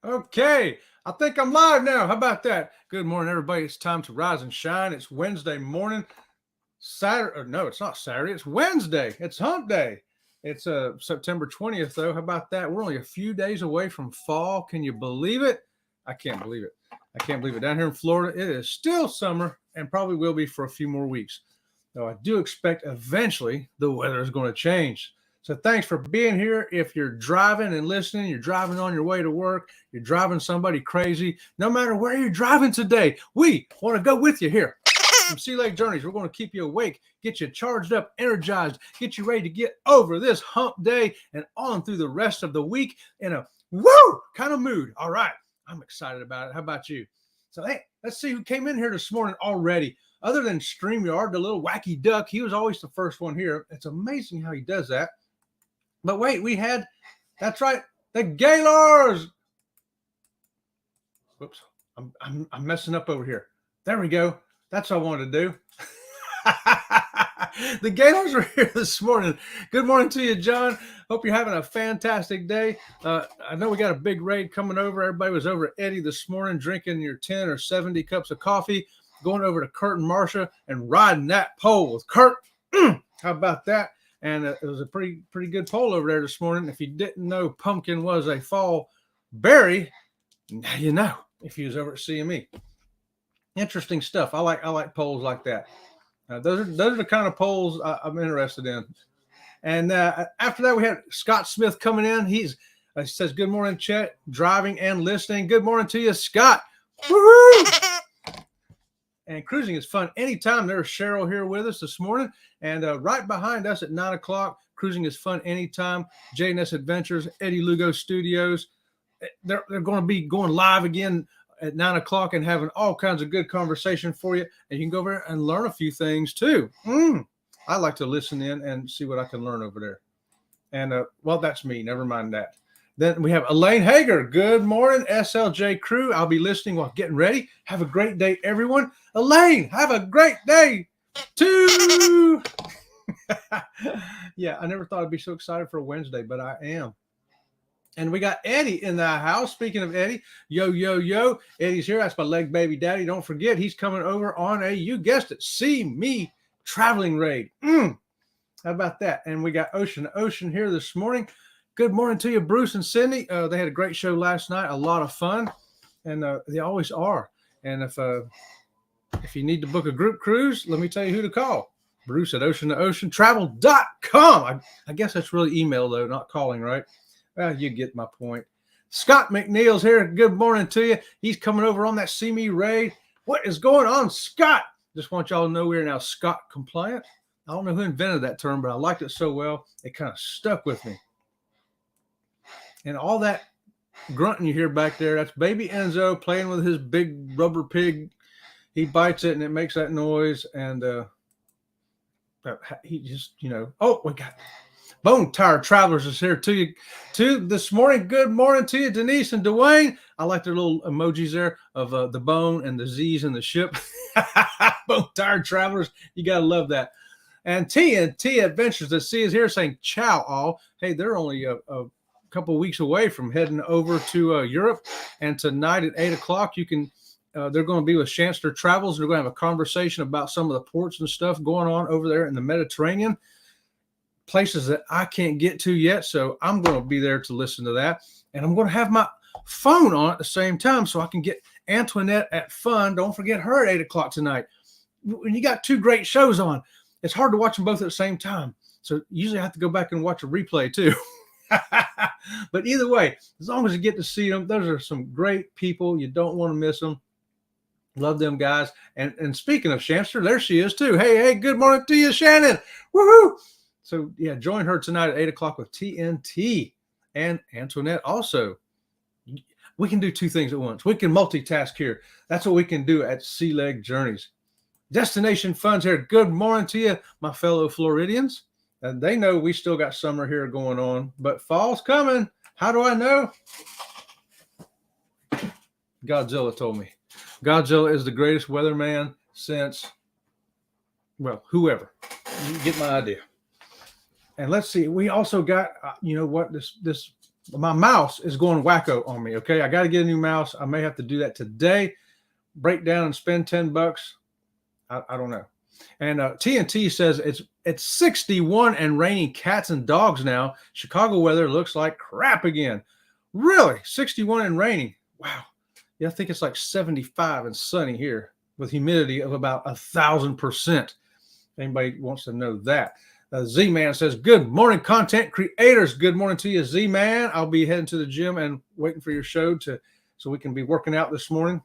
Okay, I think I'm live now. How about that? Good morning, everybody. It's time to rise and shine. It's Wednesday morning. Saturday, or no, it's not Saturday. It's Wednesday. It's hump day. It's September 20th, though. How about that? We're only a few days away from fall. Can you believe it? I can't believe it. I can't believe it. Down here in Florida, it is still summer and probably will be for a few more weeks. Though I do expect eventually the weather is going to change. So thanks for being here. If you're driving and listening, you're driving on your way to work, you're driving somebody crazy, no matter where you're driving today, we want to go with you here. From Sea Lake Journeys, we're going to keep you awake, get you charged up, energized, get you ready to get over this hump day and on through the rest of the week in a woo kind of mood. All right, I'm excited about it. How about you? So, hey, let's see who came in here this morning already. Other than StreamYard, the little wacky duck, he was always the first one here. It's amazing how he does that. But wait, that's right, the Gaylors. Whoops, I'm messing up over here. There we go. That's what I wanted to do. The Gaylors are here this morning. Good morning to you, John. Hope you're having a fantastic day. I know we got a big raid coming over. Everybody was over at Eddie this morning drinking your 10 or 70 cups of coffee, going over to Kurt and Marcia and riding that pole with Kurt. How about that? And it was a pretty good poll over there this morning. If you didn't know pumpkin was a fall berry, now you know if you was over at CME. Interesting stuff. I like polls like that. Those are the kind of polls I'm interested in. And after that, we had Scott Smith coming in. He says, good morning, Chet, driving and listening. Good morning to you, Scott. Woo-hoo! And cruising is fun anytime. There's Cheryl here with us this morning. And right behind us at 9 o'clock, cruising is fun anytime. J&S Adventures, Eddie Lugo Studios. They're going to be going live again at 9 o'clock and having all kinds of good conversation for you. And you can go over there and learn a few things too. I like to listen in and see what I can learn over there. And well, that's me. Never mind that. Then we have Elaine Hager. Good morning, SLJ crew. I'll be listening while getting ready. Have a great day, everyone. Elaine, have a great day too. Yeah, I never thought I'd be so excited for a Wednesday, but I am. And we got Eddie in the house. Speaking of Eddie, yo. Eddie's here. That's my leg baby daddy. Don't forget, he's coming over on you guessed it, See Me traveling raid. How about that? And we got Ocean here this morning. Good morning to you, Bruce and Cindy. They had a great show last night. A lot of fun. And they always are. And if you need to book a group cruise, let me tell you who to call. Bruce at ocean2oceantravel.com. I guess that's really email, though, not calling, right? Well, you get my point. Scott McNeil's here. Good morning to you. He's coming over on that See Me raid. What is going on, Scott? Just want y'all to know we're now Scott compliant. I don't know who invented that term, but I liked it so well, it kind of stuck with me. And all that grunting you hear back there, that's baby Enzo playing with his big rubber pig. He bites it and it makes that noise. And he just, oh, we got Bone Tire Travelers is here to you too this morning. Good morning to you, Denise and Dwayne. I like their little emojis there of the bone and the Z's in the ship. Bone Tire Travelers, you got to love that. And TNT Adventures at Sea is here saying ciao all. Hey, they're only a couple of weeks away from heading over to Europe. And tonight at 8 o'clock, you can they're going to be with Chancellor Travels. They're going to have a conversation about some of the ports and stuff going on over there in the Mediterranean, places that I can't get to yet. So I'm going to be there to listen to that. And I'm going to have my phone on at the same time so I can get Antoinette at Fun. Don't forget her at 8 o'clock tonight. When you got two great shows on, it's hard to watch them both at the same time. So usually I have to go back and watch a replay too. But either way, as long as you get to see them, those are some great people. You don't want to miss them. Love them guys. And speaking of Chancellor, there she is too. Hey, good morning to you, Shannon. Woohoo! So yeah, join her tonight at 8 o'clock with TNT and Antoinette also. We can do two things at once. We can multitask here. That's what we can do at Sea Leg Journeys. Destination Funds here. Good morning to you, my fellow Floridians. And they know we still got summer here going on, but fall's coming. How do I know? Godzilla told me. Godzilla is the greatest weatherman since, well, whoever. You get my idea. And let's see. We also got, this My mouse is going wacko on me. Okay, I got to get a new mouse. I may have to do that today. Break down and spend $10. I don't know. And TNT says it's 61 and raining cats and dogs now. Chicago weather looks like crap again. Really? 61 and raining. Wow. Yeah, I think it's like 75 and sunny here with humidity of about 1,000%. Anybody wants to know that. Z-Man says, good morning, content creators. Good morning to you, Z-Man. I'll be heading to the gym and waiting for your show so we can be working out this morning,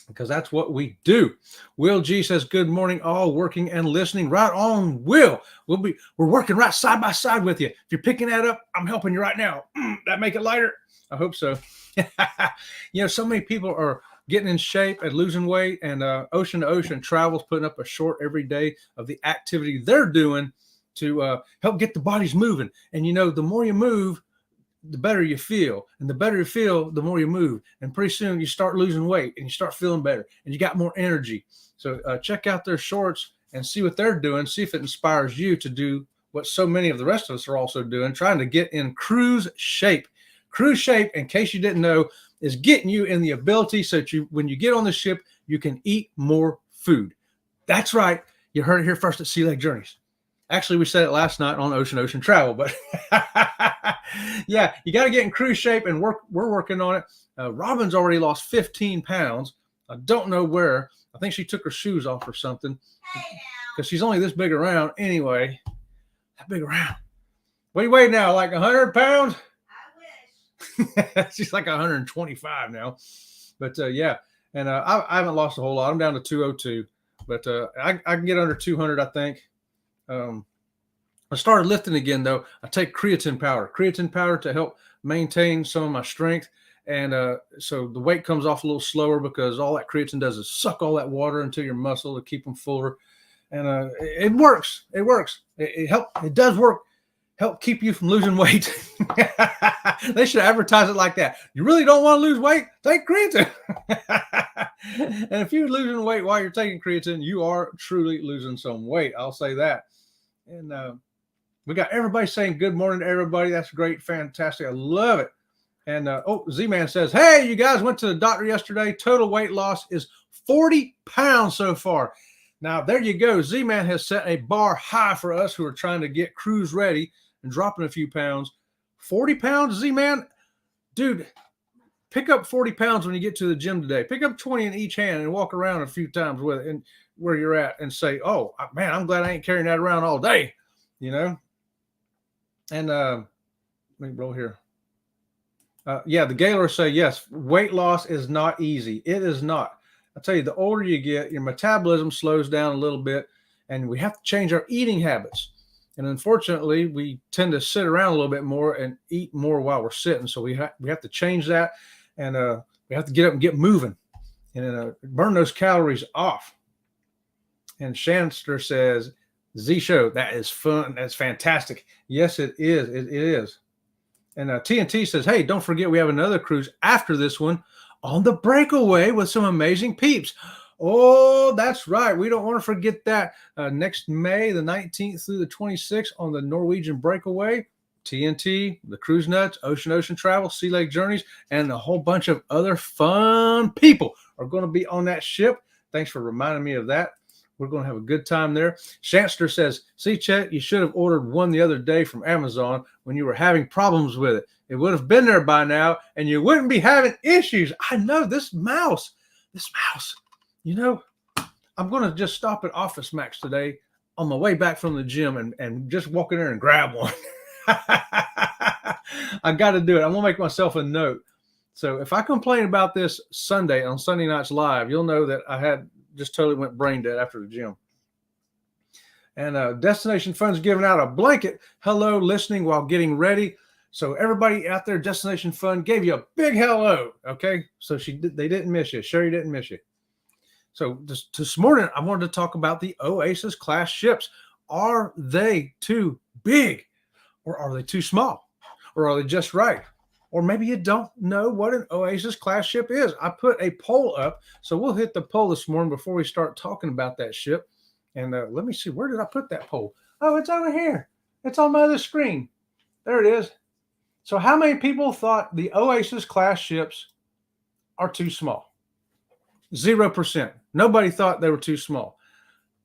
because that's what we do. Will G says, good morning, all working and listening. Right on, Will. We're working right side by side with you. If you're picking that up, I'm helping you right now. That make it lighter? I hope so. So many people are getting in shape and losing weight, and Ocean to Ocean Travel's putting up a short every day of the activity they're doing to help get the bodies moving. And the more you move, the better you feel, and the better you feel, the more you move, and pretty soon you start losing weight and you start feeling better and you got more energy. So check out their shorts and see what they're doing. See if it inspires you to do what so many of the rest of us are also doing, trying to get in cruise shape. Cruise shape, in case you didn't know, is getting you in the ability so that when you get on the ship, you can eat more food. That's right. You heard it here first at Sea Lake Journeys. Actually, we said it last night on Ocean Travel, but yeah, you got to get in cruise shape, and we're working on it. Robin's already lost 15 pounds. I don't know where. I think she took her shoes off or something, because she's only this big around anyway. That big around. What do you weigh now? Like 100 pounds? I wish. She's like 125 now. But yeah, and I haven't lost a whole lot. I'm down to 202, but I can get under 200, I think. I started lifting again, though. I take creatine powder to help maintain some of my strength. And so the weight comes off a little slower, because all that creatine does is suck all that water into your muscle to keep them fuller. And it works. It does work. Help keep you from losing weight. They should advertise it like that. You really don't want to lose weight? Take creatine. And if you're losing weight while you're taking creatine, you are truly losing some weight. I'll say that. And we got everybody saying good morning to everybody. That's great. Fantastic. I love it. And Z-Man says, hey, you guys went to the doctor yesterday. Total weight loss is 40 pounds so far. Now, there you go. Z-Man has set a bar high for us who are trying to get cruise ready and dropping a few pounds. 40 pounds, Z-Man? Dude, pick up 40 pounds when you get to the gym today. Pick up 20 in each hand and walk around a few times with it and where you're at, and say, oh, man, I'm glad I ain't carrying that around all day, And let me roll here. Yeah, the Gaylors say, yes, weight loss is not easy. It is not. I tell you, the older you get, your metabolism slows down a little bit, and we have to change our eating habits. And unfortunately, we tend to sit around a little bit more and eat more while we're sitting. So we have to change that, and we have to get up and get moving, and burn those calories off. And Shanster says, Z Show, that is fun. That's fantastic. Yes, it is. It is. And TNT says, hey, don't forget we have another cruise after this one on the Breakaway with some amazing peeps. Oh, that's right. We don't want to forget that. Next May, the 19th through the 26th on the Norwegian Breakaway, TNT, the Cruise Nuts, Ocean Travel, Sea Lake Journeys, and a whole bunch of other fun people are going to be on that ship. Thanks for reminding me of that. We're going to have a good time there. Shanster says, see, Chet, you should have ordered one the other day from Amazon when you were having problems with it. It would have been there by now, and you wouldn't be having issues. I know this mouse, I'm going to just stop at Office Max today on my way back from the gym and just walk in there and grab one. I got to do it. I'm going to make myself a note. So if I complain about this Sunday on Sunday Nights Live, you'll know that I had just totally went brain dead after the gym. And Destination Fun's giving out a blanket. Hello, listening while getting ready. So everybody out there, Destination Fun gave you a big hello. Okay, so they didn't miss you. Sherry didn't miss you. So this morning, I wanted to talk about the Oasis-class ships. Are they too big, or are they too small, or are they just right? Or maybe you don't know what an Oasis-class ship is. I put a poll up, so we'll hit the poll this morning before we start talking about that ship. And let me see, where did I put that poll? Oh, it's over here. It's on my other screen. There it is. So how many people thought the Oasis-class ships are too small? 0%. Nobody thought they were too small.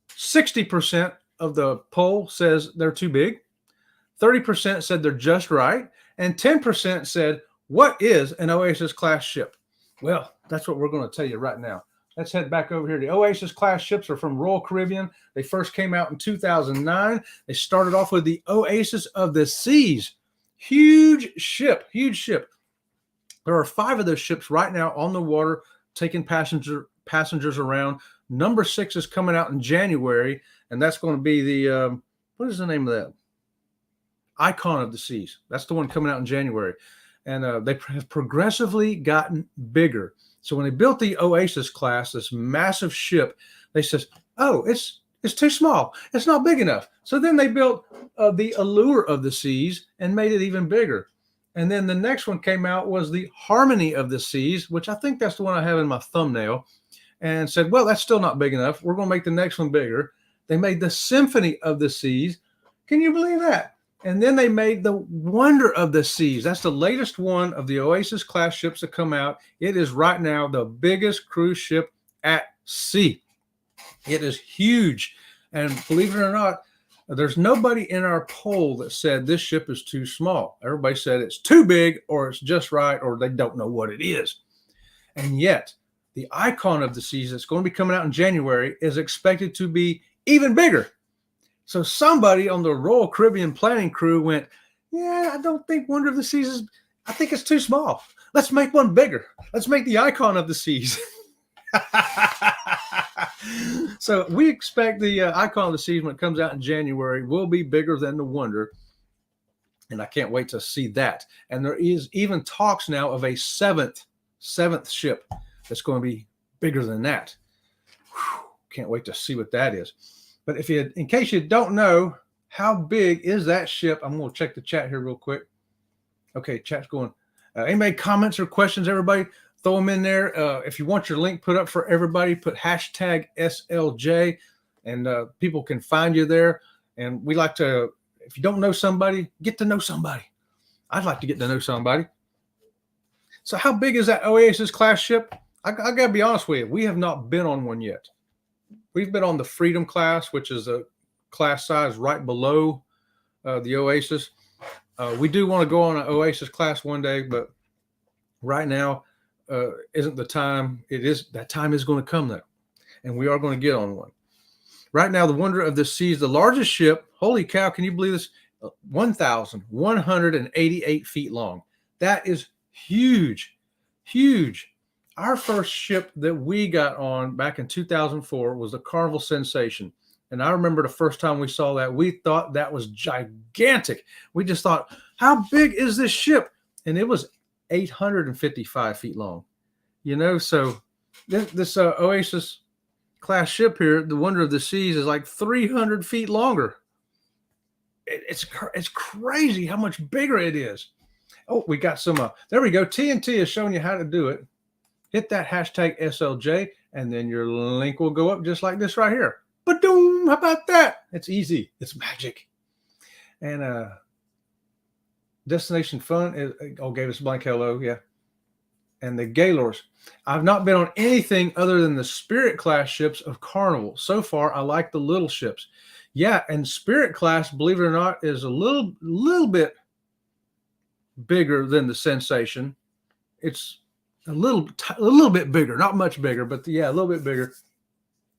60% of the poll says they're too big. 30% said they're just right. And 10% said, what is an Oasis-class ship? Well, that's what we're going to tell you right now. Let's head back over here. The Oasis-class ships are from Royal Caribbean. They first came out in 2009. They started off with the Oasis of the Seas. Huge ship, huge ship. There are 5 of those ships right now on the water taking passengers around. Number 6 is coming out in January, and that's going to be the, what is the name of that? Icon of the Seas. That's the one coming out in January. And they have progressively gotten bigger. So when they built the Oasis-class, this massive ship, they said, oh, it's too small. It's not big enough. So then they built the Allure of the Seas and made it even bigger. And then the next one came out was the Harmony of the Seas, which I think that's the one I have in my thumbnail, and said, well, that's still not big enough. We're going to make the next one bigger. They made the Symphony of the Seas. Can you believe that? And then they made the Wonder of the Seas. That's the latest one of the Oasis-class ships that come out. It is right now the biggest cruise ship at sea. It is huge. And believe it or not, there's nobody in our poll that said this ship is too small. Everybody said it's too big, or it's just right, or they don't know what it is. And yet, the Icon of the Seas that's going to be coming out in January is expected to be even bigger. So somebody on the Royal Caribbean planning crew went, yeah, I don't think Wonder of the Seas is, I think it's too small. Let's make one bigger. Let's make the Icon of the Seas. So we expect the Icon of the Seas, when it comes out in January, will be bigger than the Wonder. And I can't wait to see that. And there is even talks now of a seventh ship that's going to be bigger than that. Whew, can't wait to see what that is. But if you, in case you don't know, how big is that ship? I'm going to check the chat here real quick. Okay, chat's going. Anybody comments or questions, everybody? Throw them in there. If you want your link put up for everybody, put hashtag SLJ, and people can find you there. And we like to, if you don't know somebody, get to know somebody. I'd like to get to know somebody. So how big is that Oasis-class ship? I got to be honest with you. We have not been on one yet. We've been on the Freedom class, which is a class size right below the Oasis. We do want to go on an Oasis class one day, but right now isn't the time. That time is going to come though, and we are going to get on one. Right now, the Wonder of the Seas, the largest ship. Holy cow! Can you believe this? 1,188 feet long. That is huge, huge. Our first ship that we got on back in 2004 was the Carnival Sensation. And I remember the first time we saw that, we thought that was gigantic. We just thought, how big is this ship? And it was 855 feet long. You know, so this Oasis-class ship here, the Wonder of the Seas, is like 300 feet longer. It's crazy how much bigger it is. Oh, we got some, there we go. TNT is showing you how to do it. Hit that hashtag SLJ, and then your link will go up just like this right here. Ba-doom! How about that? It's easy. It's magic. And Destination Fun gave us a blank hello. Yeah. And the Gaylors. I've not been on anything other than the Spirit class ships of Carnival. So far, I like the little ships. Yeah, and Spirit class, believe it or not, is a little bit bigger than the Sensation. It's a little bit bigger, not much bigger, but yeah, a little bit bigger.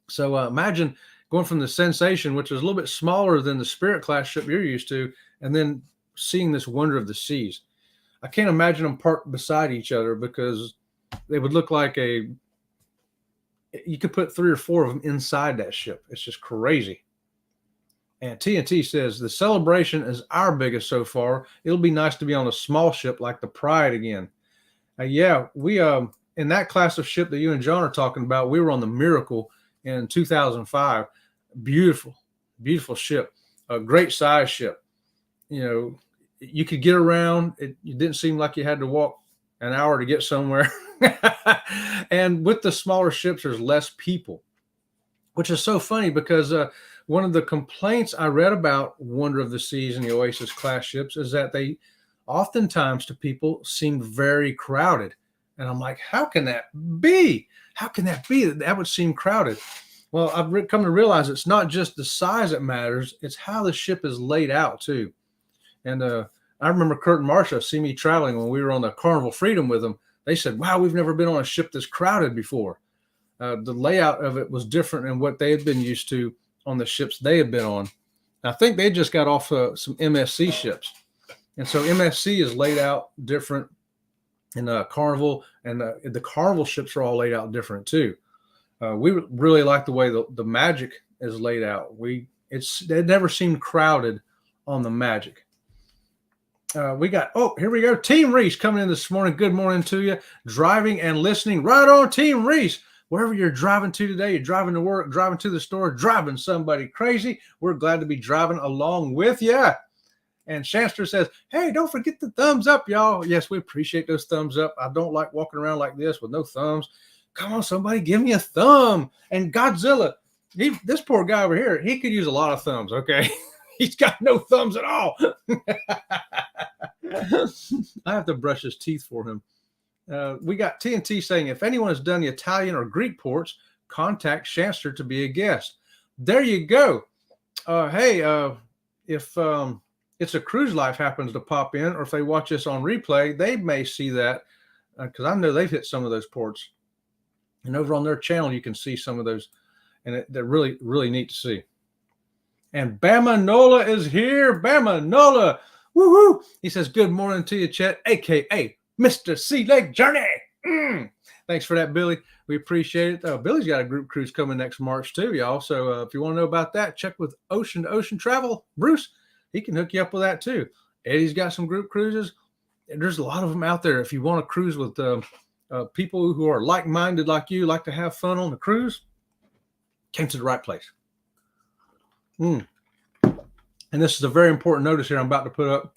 So imagine going from the Sensation, which is a little bit smaller than the Spirit class ship you're used to, and then seeing this Wonder of the Seas. I can't imagine them parked beside each other because they would look like you could put 3 or 4 of them inside that ship. It's just crazy. And TNT says the Celebration is our biggest so far. It'll be nice to be on a small ship like the Pride again. Yeah, we in that class of ship that you and John are talking about, we were on the Miracle in 2005. Beautiful, beautiful ship, a great size ship. You know, you could get around. It didn't seem like you had to walk an hour to get somewhere. And with the smaller ships, there's less people, which is so funny because one of the complaints I read about Wonder of the Seas and the Oasis class ships is that they oftentimes to people seemed very crowded. And I'm like, how can that be? How can that be? That would seem crowded. Well, I've come to realize it's not just the size that matters, it's how the ship is laid out too. And I remember Kurt and Marcia see me traveling when we were on the Carnival Freedom with them. They said, wow, we've never been on a ship this crowded before. The layout of it was different than what they had been used to on the ships they had been on. I think they just got off some MSC ships. And so MSC is laid out different in Carnival, and the Carnival ships are all laid out different too. We really like the way the Magic is laid out. It never seemed crowded on the Magic. We got, here we go. Team Reese coming in this morning. Good morning to you. Driving and listening. Right on, Team Reese. Wherever you're driving to today, you're driving to work, driving to the store, driving somebody crazy. We're glad to be driving along with you. And Shanster says, hey, don't forget the thumbs up, y'all. Yes, we appreciate those thumbs up. I don't like walking around like this with no thumbs. Come on, somebody, give me a thumb. And Godzilla, this poor guy over here, he could use a lot of thumbs, okay? He's got no thumbs at all. I have to brush his teeth for him. We got TNT saying, if anyone has done the Italian or Greek ports, contact Shanster to be a guest. There you go. If It's a Cruise Life happens to pop in, or if they watch this on replay, they may see that, because I know they've hit some of those ports. And over on their channel, you can see some of those, and they're really, really neat to see. And Bama Nola is here. Bama Nola. Woohoo! He says, good morning to you, Chet, a.k.a. Mr. Sea Lake Journey. Thanks for that, Billy. We appreciate it. Billy's got a group cruise coming next March too, y'all. So if you want to know about that, check with Ocean to Ocean Travel. Bruce, he can hook you up with that too. Eddie's got some group cruises. There's a lot of them out there. If you want to cruise with people who are like-minded like you, like to have fun on the cruise, came to the right place. And this is a very important notice here I'm about to put up.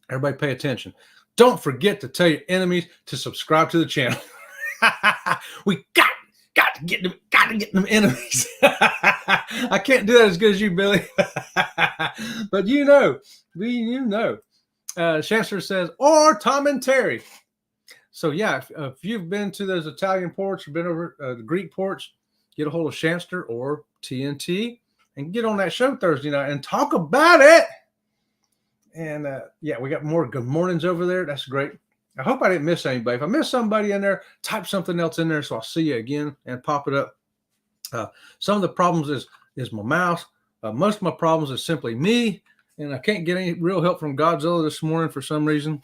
Everybody pay attention. Don't forget to tell your enemies to subscribe to the channel. We got to get them enemies. I can't do that as good as you, Billy. But you know. Chancellor says, or Tom and Terry. So yeah, if you've been to those Italian ports, you've been over the Greek ports, get a hold of Chancellor or TNT and get on that show Thursday night and talk about it. And yeah, we got more good mornings over there. That's great. I hope I didn't miss anybody. If I missed somebody in there, type something else in there so I'll see you again and pop it up. Some of the problems is my mouse. Most of my problems is simply me, and I can't get any real help from Godzilla this morning for some reason.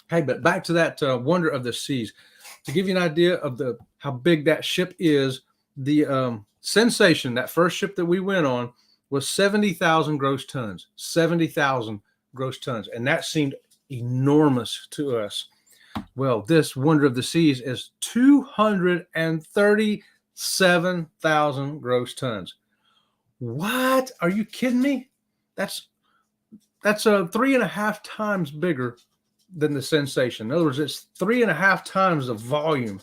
Hey, but back to that Wonder of the Seas. To give you an idea of how big that ship is, the Sensation, that first ship that we went on, was 70,000 gross tons. 70,000 gross tons. And that seemed enormous to us. Well, this Wonder of the Seas is 237,000 gross tons. What? Are you kidding me? That's 3.5 times bigger than the Sensation. In other words, it's 3.5 times the volume.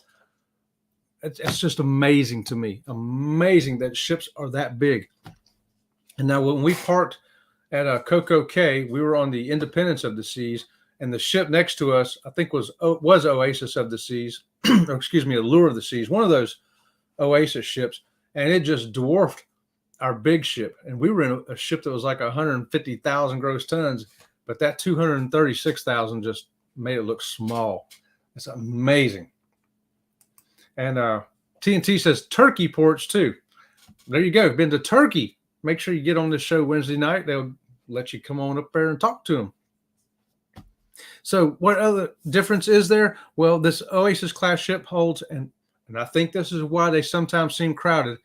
It's just amazing to me. Amazing that ships are that big. And now when we parked at Coco Cay, we were on the Independence of the Seas, and the ship next to us, I think was Oasis of the Seas, or excuse me, Allure of the Seas, one of those Oasis ships, and it just dwarfed our big ship. And we were in a ship that was like 150,000 gross tons, but that 236,000 just made it look small. It's amazing. And TNT says Turkey ports too. There you go. Been to Turkey. Make sure you get on this show Wednesday night. They'll let you come on up there and talk to them. So what other difference is there? Well, this Oasis-class ship holds, and I think this is why they sometimes seem crowded,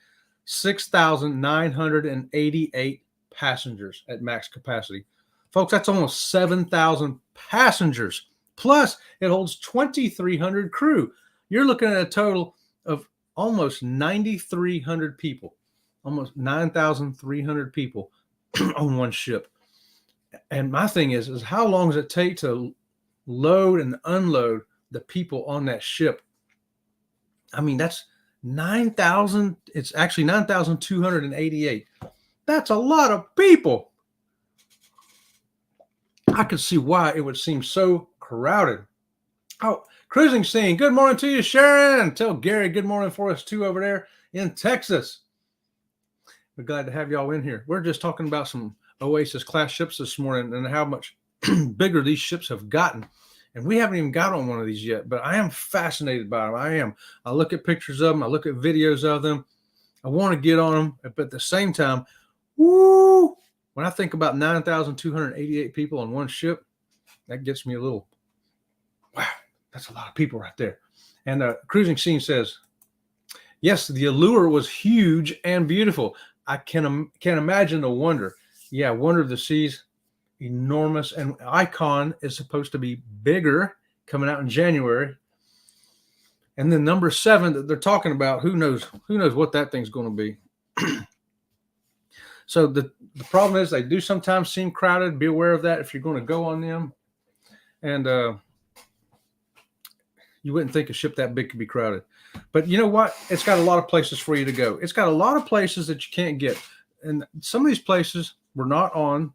6,988 passengers at max capacity. Folks, that's almost 7,000 passengers. Plus, it holds 2,300 crew. You're looking at a total of almost 9,300 people, almost 9,300 people on one ship. And my thing is how long does it take to load and unload the people on that ship? I mean, that's 9,000. It's actually 9,288. That's a lot of people. I could see why it would seem so crowded. Oh, cruising scene. Good morning to you, Sharon. Tell Gary good morning for us too over there in Texas. We're glad to have y'all in here. We're just talking about some Oasis-class ships this morning and how much bigger these ships have gotten. And we haven't even got on one of these yet, but I am fascinated by them. I am. I look at pictures of them. I look at videos of them. I want to get on them, but at the same time, woo! When I think about 9,288 people on one ship, that gets me a little, wow, that's a lot of people right there. And the cruising scene says, yes, the Allure was huge and beautiful. I can't imagine the Wonder. Yeah, Wonder of the Seas, enormous. And Icon is supposed to be bigger, coming out in January. And then number 7 that they're talking about, who knows what that thing's going to be. So the problem is they do sometimes seem crowded. Be aware of that if you're going to go on them. And you wouldn't think a ship that big could be crowded. But you know what? It's got a lot of places for you to go. It's got a lot of places that you can't get. And some of these places were not on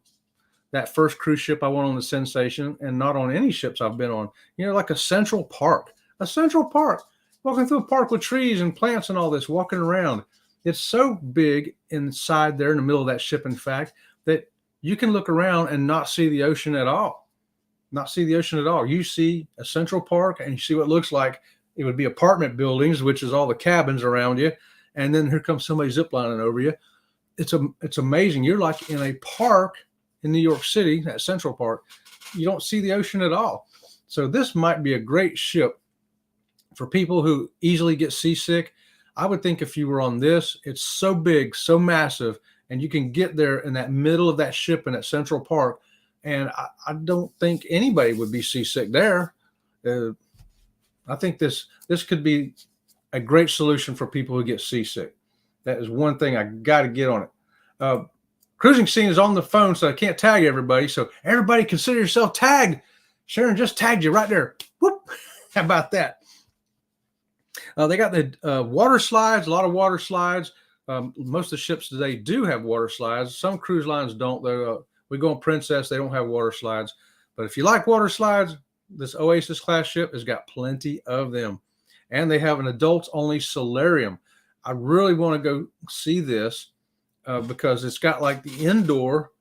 that first cruise ship I went on, the Sensation, and not on any ships I've been on. You know, like a Central Park. A Central Park. Walking through a park with trees and plants and all this, walking around. It's so big inside there in the middle of that ship, in fact, that you can look around and not see the ocean at all. Not see the ocean at all. You see a Central Park and you see what looks like it would be apartment buildings, which is all the cabins around you. And then here comes somebody ziplining over you. It's amazing. You're like in a park in New York City, that Central Park. You don't see the ocean at all. So this might be a great ship for people who easily get seasick. I would think if you were on this, it's so big, so massive, and you can get there in that middle of that ship in that Central Park. And I don't think anybody would be seasick there. I think this could be a great solution for people who get seasick. That is one thing I got to get on it. Cruising scene is on the phone, so I can't tag everybody. So everybody consider yourself tagged. Sharon just tagged you right there. Whoop! How about that? They got the water slides, a lot of water slides. Most of the ships today do have water slides. Some cruise lines don't, though. We go on Princess, they don't have water slides. But if you like water slides, this Oasis-class ship has got plenty of them. And they have an adults-only solarium. I really want to go see this because it's got like the indoor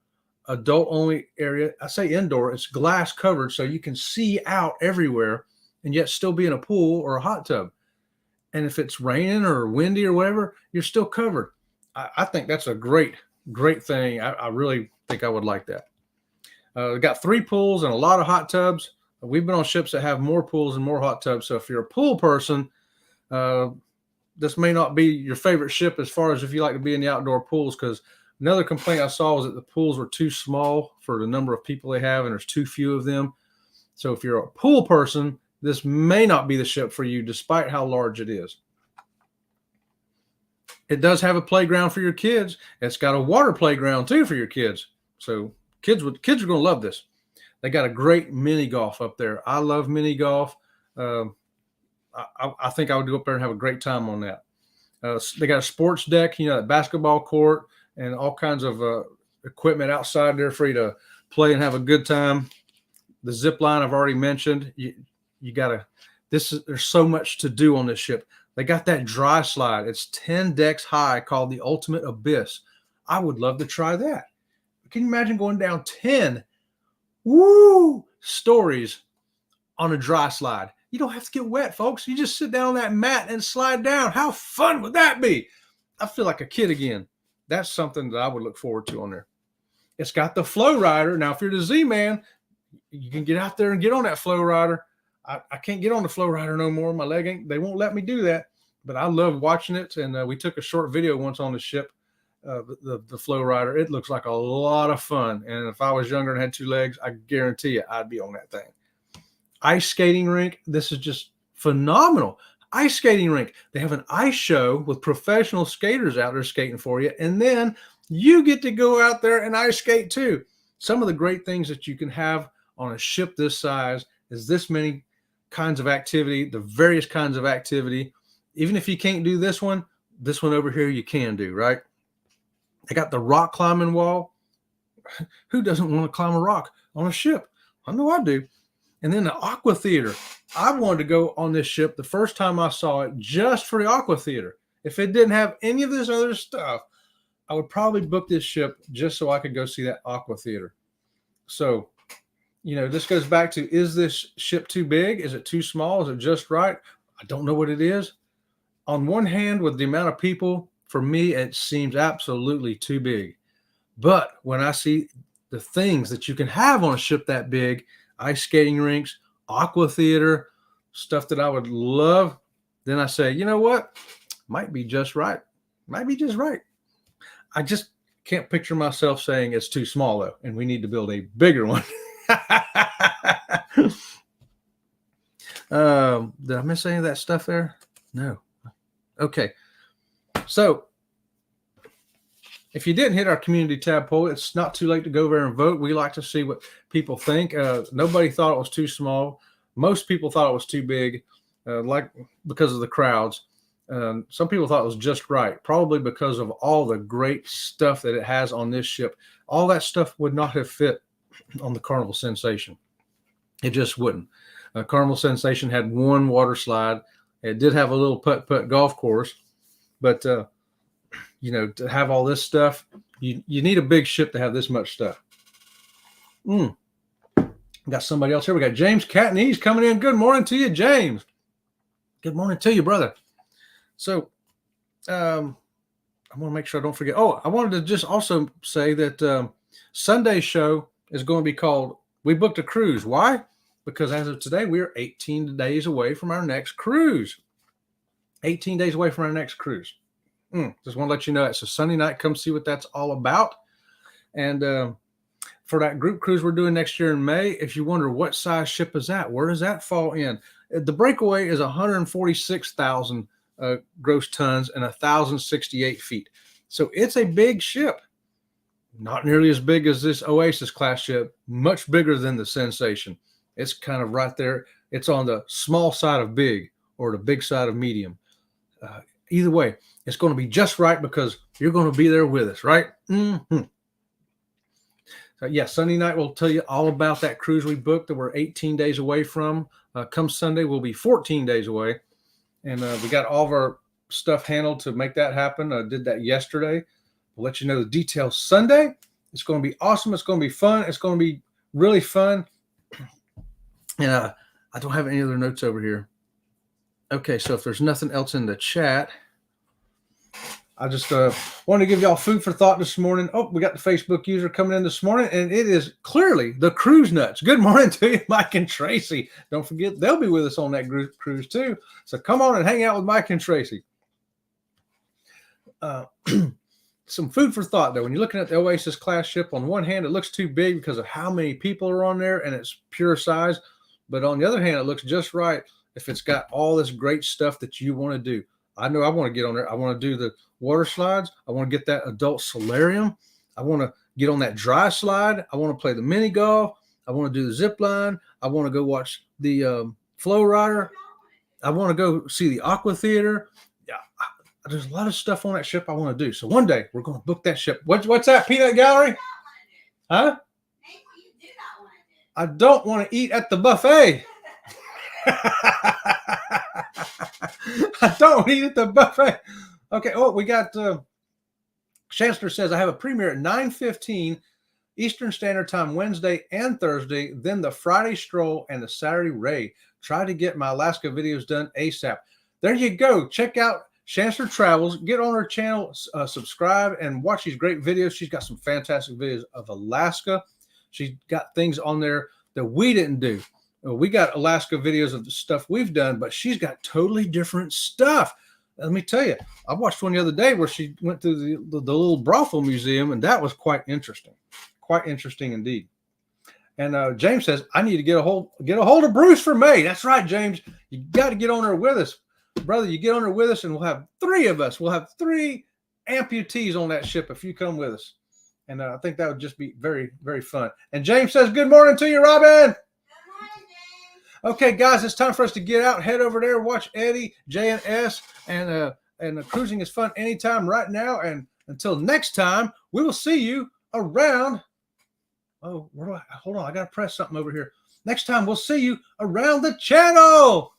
adult-only area. I say indoor, it's glass covered, so you can see out everywhere and yet still be in a pool or a hot tub. And if it's raining or windy or whatever, you're still covered. I think that's a great thing. I really think I would like that. We got 3 pools and a lot of hot tubs. We've been on ships that have more pools and more hot tubs. So if you're a pool person, this may not be your favorite ship as far as if you like to be in the outdoor pools, because another complaint I saw was that the pools were too small for the number of people they have, and there's too few of them. So if you're a pool person, this may not be the ship for you, despite how large it is. It does have a playground for your kids. It's got a water playground too for your kids. So kids are going to love this. They got a great mini golf up there. I love mini golf. I think I would go up there and have a great time on that. They got a sports deck, a basketball court, and all kinds of equipment outside there for you to play and have a good time. The zip line I've already mentioned. There's so much to do on this ship. They got that dry slide. It's 10 decks high, called the Ultimate Abyss. I would love to try that. Can you imagine going down 10 stories on a dry slide? You don't have to get wet, folks. You just sit down on that mat and slide down. How fun would that be? I feel like a kid again. That's something that I would look forward to on there. It's got the flow rider. Now, if you're the Z-Man, you can get out there and get on that flow rider. I can't get on the flow rider no more. My leg ain't, they won't let me do that. But I love watching it. And we took a short video once on the ship, the flow rider. It looks like a lot of fun. And if I was younger and had 2 legs, I guarantee you I'd be on that thing. Ice skating rink. This is just phenomenal. Ice skating rink. They have an ice show with professional skaters out there skating for you. And then you get to go out there and ice skate too. Some of the great things that you can have on a ship this size is this many kinds of activity, the various kinds of activity. Even if you can't do this one over here you can do, right? They got the rock climbing wall. Who doesn't want to climb a rock on a ship? I know I do. And then the Aqua Theater. I wanted to go on this ship the first time I saw it just for the Aqua Theater. If it didn't have any of this other stuff, I would probably book this ship just so I could go see that Aqua Theater. So, this goes back to, is this ship too big? Is it too small? Is it just right? I don't know what it is. On one hand, with the amount of people, for me, it seems absolutely too big. But when I see the things that you can have on a ship that big, ice skating rinks, Aqua Theater, stuff that I would love, then I say, you know what? Might be just right. Might be just right. I just can't picture myself saying it's too small, though, and we need to build a bigger one. Did I miss any of that stuff there? No. Okay. So if you didn't hit our community tab poll, it's not too late to go there and vote. We like to see what people think. Nobody thought it was too small. Most people thought it was too big, because of the crowds. Some people thought it was just right, probably because of all the great stuff that it has on this ship. All that stuff would not have fit on the Carnival Sensation. It just wouldn't. Carnival Sensation had one water slide. It did have a little putt-putt golf course, but to have all this stuff, you need a big ship to have this much stuff. Got somebody else here. We got James Catney's coming in. Good morning to you, James. Good morning to you, brother. So I want to make sure I don't forget. Oh, I wanted to just also say that Sunday's show is going to be called We Booked a Cruise. Why? Because as of today, we are 18 days away from our next cruise. 18 days away from our next cruise. Just want to let you know it's a Sunday night. Come see what that's all about. And for that group cruise we're doing next year in May, if you wonder what size ship is that, where does that fall in? The Breakaway is 146,000 gross tons and 1,068 feet. So it's a big ship. Not nearly as big as this Oasis-class ship, much bigger than the Sensation. It's kind of right there. It's on the small side of big or the big side of medium. Either way, it's going to be just right because you're going to be there with us, right? So, Sunday night we'll tell you all about that cruise we booked that we're 18 days away from. Come Sunday, we'll be 14 days away. And we got all of our stuff handled to make that happen. I did that yesterday. We'll let you know the details Sunday. It's going to be awesome. It's going to be fun. It's going to be really fun. And I don't have any other notes over here. Okay, so if there's nothing else in the chat, I just wanted to give y'all food for thought this morning. Oh, we got the Facebook user coming in this morning, and it is clearly the Cruise Nuts. Good morning to you, Mike and Tracy. Don't forget, they'll be with us on that cruise too. So come on and hang out with Mike and Tracy. Some food for thought, though. When you're looking at the Oasis-class ship, on one hand, it looks too big because of how many people are on there, and it's pure size. But on the other hand, it looks just right if it's got all this great stuff that you want to do. I know I want to get on there. I want to do the water slides. I want to get that adult solarium. I want to get on that dry slide. I want to play the mini golf. I want to do the zip line. I want to go watch the flow rider. I want to go see the Aqua Theater. Yeah, there's a lot of stuff on that ship I want to do. So one day we're going to book that ship. What's that, Peanut Gallery? Huh? I don't want to eat at the buffet. I don't want to eat at the buffet. Okay. Oh, we got Chancellor says I have a premiere at 9:15 Eastern Standard Time Wednesday and Thursday, then the Friday stroll and the Saturday raid. Try to get my Alaska videos done ASAP. There you go. Check out Chancellor Travels. Get on her channel, subscribe, and watch these great videos. She's got some fantastic videos of Alaska. She's got things on there that we didn't do. We got Alaska videos of the stuff we've done, but she's got totally different stuff. Let me tell you, I watched one the other day where she went through the little brothel museum, and that was quite interesting. Quite interesting indeed. And James says, I need to get a hold of Bruce for May. That's right, James. You got to get on there with us. Brother, you get on there with us, and we'll have three of us. We'll have three amputees on that ship if you come with us. And I think that would just be very, very fun. And James says, good morning to you, Robin. Okay, guys, it's time for us to get out, head over there, watch Eddie, J and S, and cruising is fun anytime right now. And until next time, we will see you around Oh, where do I hold on? I gotta press something over here. Next time we'll see you around the channel.